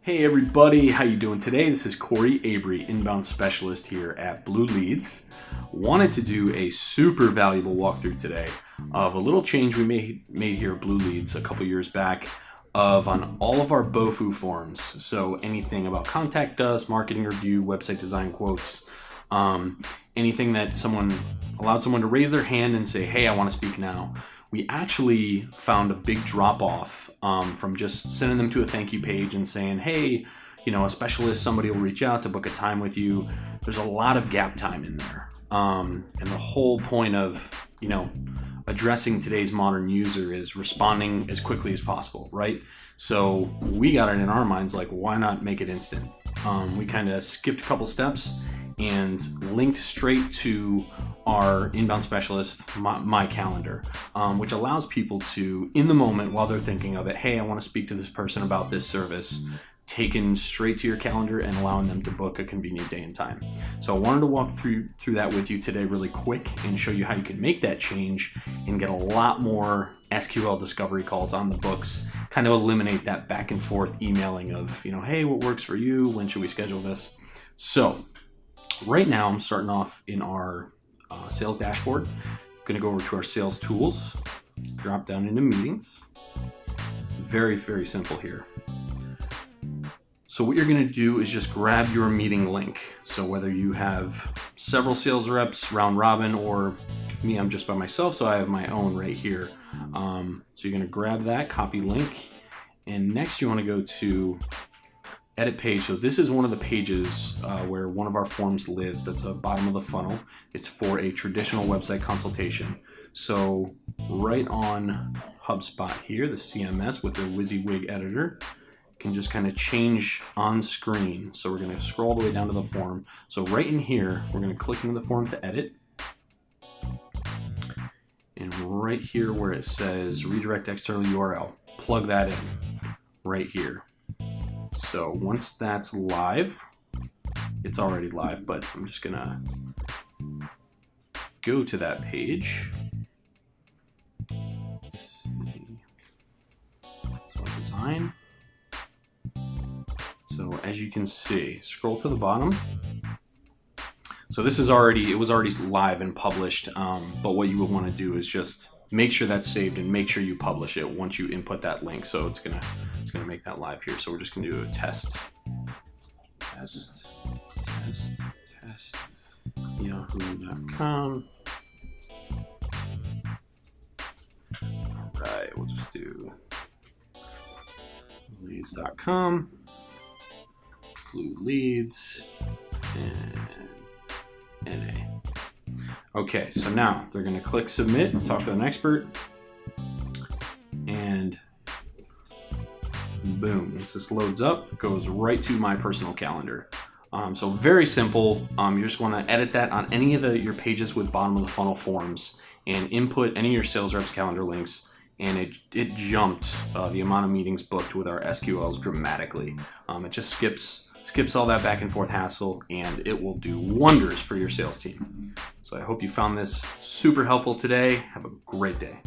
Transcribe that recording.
Hey everybody, how you doing today? This is Cory, Abry, inbound specialist here at Bluleadz. Wanted to do a super valuable walkthrough today of a little change we made here at Bluleadz a couple years back on all of our BOFU forms. So anything about contact us, marketing review, website design quotes, anything that allowed someone to raise their hand and say, hey, I want to speak now. We actually found a big drop off from just sending them to a thank you page and saying, hey, a specialist, somebody will reach out to book a time with you. There's a lot of gap time in there. And the whole point of, addressing today's modern user is responding as quickly as possible, right? So we got it in our minds, like, why not make it instant? We kind of skipped a couple steps and linked straight to our inbound specialist, my calendar, which allows people to, in the moment while they're thinking of it, hey, I want to speak to this person about this service, taken straight to your calendar and allowing them to book a convenient day and time. So I wanted to walk through that with you today really quick and show you how you can make that change and get a lot more SQL discovery calls on the books, kind of eliminate that back and forth emailing of, hey, what works for you? When should we schedule this? So right now I'm starting off in our sales dashboard. I'm going to go over to our sales tools, drop down into meetings. Very, very simple here. So what you're going to do is just grab your meeting link. So whether you have several sales reps, round robin, or me, I'm just by myself, so I have my own right here. So you're going to grab that, copy link, and next you want to go to edit page. So this is one of the pages where one of our forms lives. That's a bottom of the funnel. It's for a traditional website consultation. So right on HubSpot here, the CMS with their WYSIWYG editor, can just kind of change on screen. So we're going to scroll all the way down to the form. So right in here, we're going to click into the form to edit. And right here where it says redirect external URL, plug that in right here. So once that's live, it's already live, but I'm just gonna go to that page. Let's see. So design. So as you can see, scroll to the bottom. So this is it was already live and published, but what you would want to do is just make sure that's saved and make sure you publish it once you input that link. So it's gonna make that live here. So we're just gonna do a test, yahoo.com. All right, we'll just do Bluleadz.com, Bluleadz, and NA. Okay, so now they're going to click submit, talk to an expert, and boom, once this loads up, it goes right to my personal calendar. So very simple. You just want to edit that on any of your pages with bottom of the funnel forms and input any of your sales reps calendar links, and it jumped the amount of meetings booked with our SQLs dramatically. It just skips all that back and forth hassle, and it will do wonders for your sales team. So I hope you found this super helpful today. Have a great day.